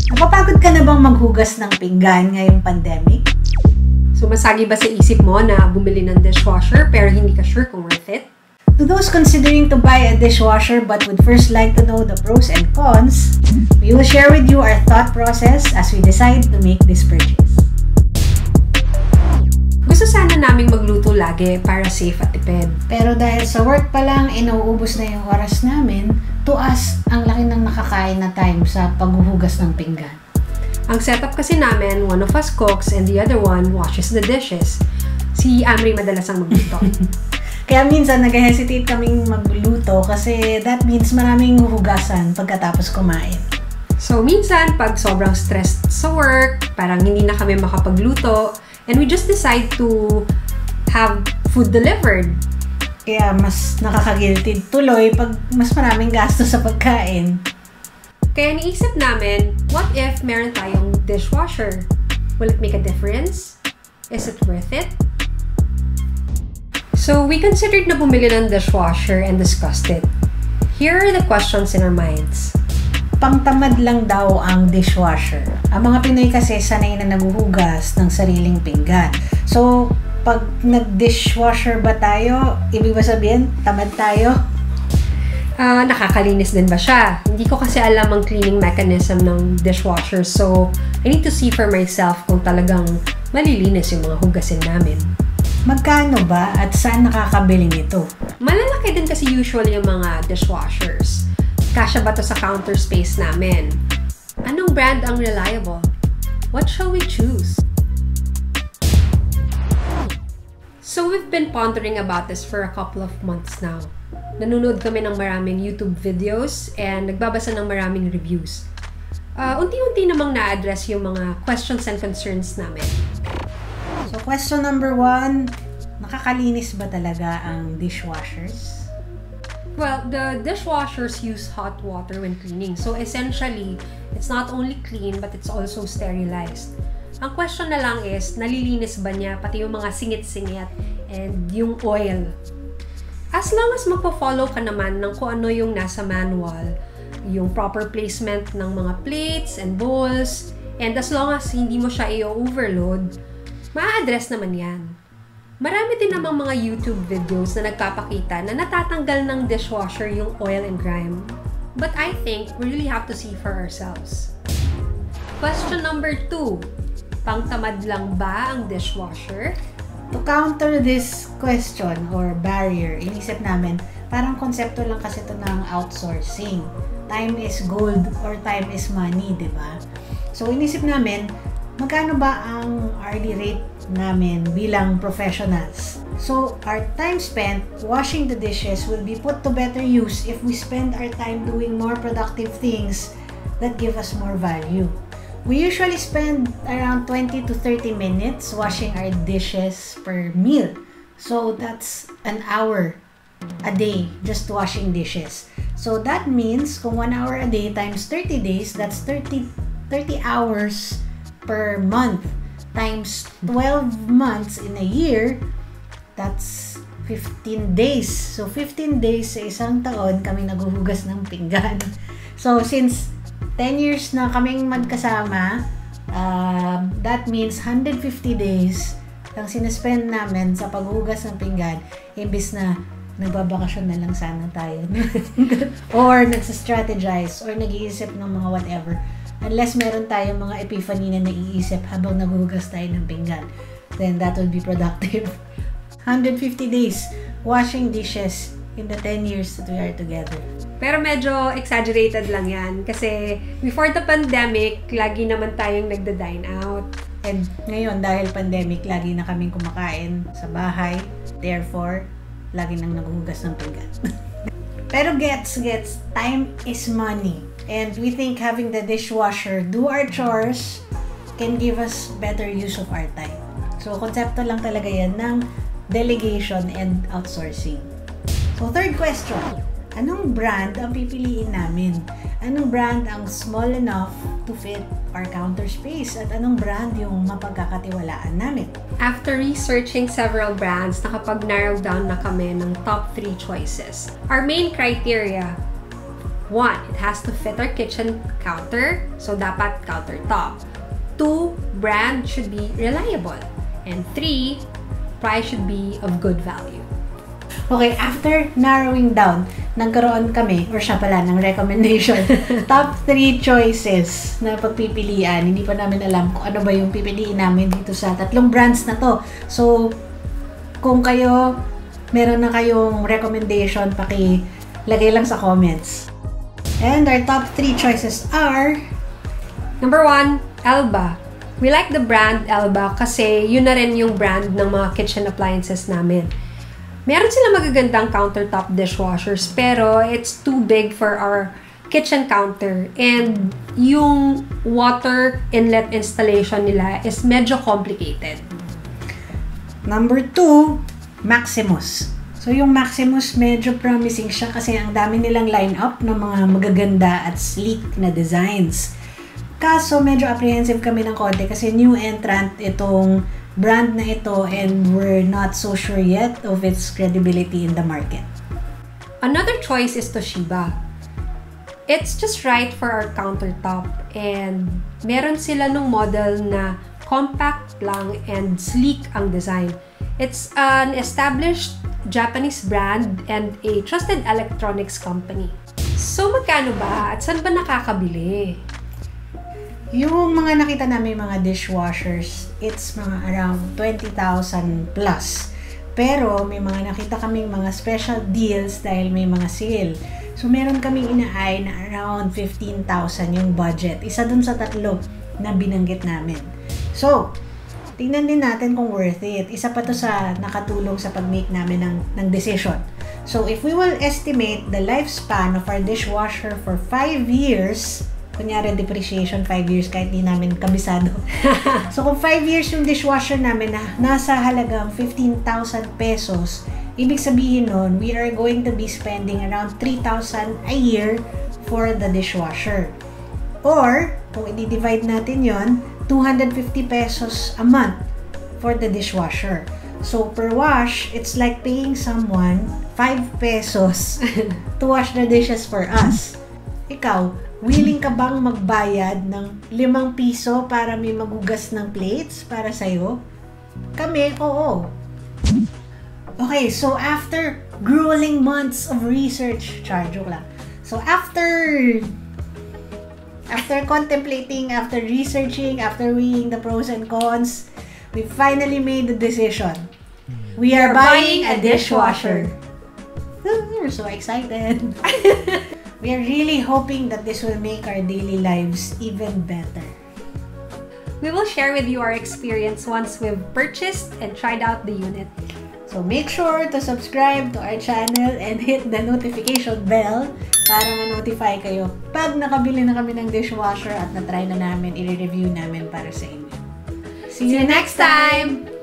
Nakapagod ka na bang maghugas ng pinggan ngayong pandemic? Sumasagi ba sa isip mo na bumili ng dishwasher pero hindi ka sure kung worth it? To those considering to buy a dishwasher but would first like to know the pros and cons, we will share with you our thought process as we decide to make this purchase. Gusto sana naming magluto lagi para safe at tipid. Pero dahil sa work pa lang, inuubos na yung oras namin, to us, ang laki ng nakakain na time sa paghuhugas ng pinggan. Ang setup kasi namin, one of us cooks and the other one washes the dishes. Si Amri madalas ang magluto. Kaya minsan nag-hesitate kaming magluto kasi that means maraming huhugasan pagkatapos kumain. So minsan, pag sobrang stressed sa work, parang hindi na kami makapagluto, and we just decide to have food delivered. Kaya mas nakakagilty tuloy pag mas maraming gasto sa pagkain. Kaya naisip namin, what if meron tayong dishwasher? Will it make a difference? Is it worth it? So we considered na bumili ng dishwasher and discussed it. Here are the questions in our minds. Pang-tamad lang daw ang dishwasher. Ang mga Pinoy kasi sanay na naguhugas ng sariling pinggan. So, pag nag-dishwasher ba tayo, ibig ba sabihin, tamad tayo? Nakakalinis din ba siya? Hindi ko kasi alam ang cleaning mechanism ng dishwasher, so I need to see for myself kung talagang malilinis yung mga hugasin namin. Magkano ba at saan nakakabili nito? Malalaki din kasi usually yung mga dishwashers. Kasya ba to sa counter space namin? Anong brand ang reliable? What shall we choose? So we've been pondering about this for a couple of months now. Nanonood kami ng maraming YouTube videos and nagbabasa ng maraming reviews. Unti-unti namang na-address yung mga questions and concerns namin. So question number 1, nakakalinis ba talaga ang dishwashers? Well, the dishwashers use hot water when cleaning. So essentially, it's not only clean but it's also sterilized. Ang question na lang is, nalilinis ba niya pati yung mga singit-singit and yung oil? As long as magpo-follow ka naman ng kung ano yung nasa manual, yung proper placement ng mga plates and bowls, and as long as hindi mo siya i-overload, ma-address naman yan. Marami din namang mga YouTube videos na nagpapakita na natatanggal ng dishwasher yung oil and grime. But I think we really have to see for ourselves. Question number 2. Pang-tamad lang ba ang dishwasher? To counter this question or barrier, inisip namin, parang konsepto lang kasi ito ng outsourcing. Time is gold or time is money, di ba? So inisip namin, magkano ba ang hourly rate namin bilang professionals? So, our time spent washing the dishes will be put to better use if we spend our time doing more productive things that give us more value. We usually spend around 20 to 30 minutes washing our dishes per meal. So, that's an hour a day just washing dishes. So, that means kung 1 hour a day times 30 days, that's 30 hours per month. Times 12 months in a year, that's 15 days. So, 15 days sa isang taon kami naghuhugas ng pinggan. So, since 10 years na kaming magkasama, that means 150 days ang sinaspend namin sa paghugas ng pinggan, imbis na nagbabakasyon na lang sana tayo. Or nagsa-strategize, or nag-iisip ng mga whatever. Unless meron tayong mga epiphany na naiisip habang naghuhugas tayo ng pinggan, then that would be productive. 150 days washing dishes in the 10 years that we are together. Pero medyo exaggerated lang yan kasi before the pandemic, lagi naman tayong nagda-dine out. And ngayon, dahil pandemic, lagi na kaming kumakain sa bahay. Therefore, lagi nang naghuhugas ng pinggan. Pero gets, time is money. And we think having the dishwasher do our chores can give us better use of our time. So, konsepto lang talaga yan ng delegation and outsourcing. So, third question. Anong brand ang pipiliin namin? Anong brand ang small enough to fit our counter space? At anong brand yung mapagkakatiwalaan namin? After researching several brands, nakapag-narrow down na kami ng top 3 choices. Our main criteria 1, it has to fit our kitchen counter, so dapat countertop. 2, brand should be reliable. And 3, price should be of good value. Okay, after narrowing down, nagkaroon kami, or siya pala, ng recommendation. Top 3 choices na pagpipilian. Hindi pa namin alam kung ano ba yung pipiliin namin dito sa tatlong brands na to. So, kung kayo, meron na kayong recommendation, pakilagay lang sa comments. And our top 3 choices are... Number 1, Elba. We like the brand Elba kasi yun na rin yung brand ng mga kitchen appliances namin. Meron sila magagandang countertop dishwashers pero it's too big for our kitchen counter and yung water inlet installation nila is medyo complicated. Number 2, Maximus. So yung Maximus medyo promising siya kasi ang dami nilang lineup ng mga magaganda at sleek na designs. Kaso medyo apprehensive kami ng konti kasi new entrant itong brand na ito and we're not so sure yet of its credibility in the market. Another choice is Toshiba. It's just right for our countertop and meron sila nung model na compact lang and sleek ang design. It's an established Japanese brand and a trusted electronics company. So magkano ba at saan ba nakakabili? Yung mga nakita namin mga dishwashers, it's mga around 20,000 plus. Pero may mga nakita kaming mga special deals dahil may mga sale. So meron kaming ina-eye na around 15,000 yung budget. Isa dun sa tatlo na binanggit namin. So, tingnan din natin kung worth it. Isa pa to sa nakatulong sa pag-make namin ng decision. So, if we will estimate the lifespan of our dishwasher for 5 years, kunyari depreciation 5 years kahit di namin kabisado. So, kung 5 years yung dishwasher namin na nasa halagang 15,000 pesos, ibig sabihin nun, we are going to be spending around 3,000 a year for the dishwasher. Or, kung i-divide natin yon, 250 pesos a month for the dishwasher. So, per wash, it's like paying someone 5 pesos to wash the dishes for us. Ikaw, willing ka bang magbayad ng 5 piso para may magugas ng plates para sa'yo? Kami, oo. Okay, so after grueling months of research, joke lang. So, after contemplating, after researching, after weighing the pros and cons, we finally made the decision. We are buying a dishwasher. We're so excited. We are really hoping that this will make our daily lives even better. We will share with you our experience once we've purchased and tried out the unit. So make sure to subscribe to our channel and hit the notification bell para ma-notify kayo pag nakabili na kami ng dishwasher at na-try na namin, i-review namin para sa inyo. See you next time!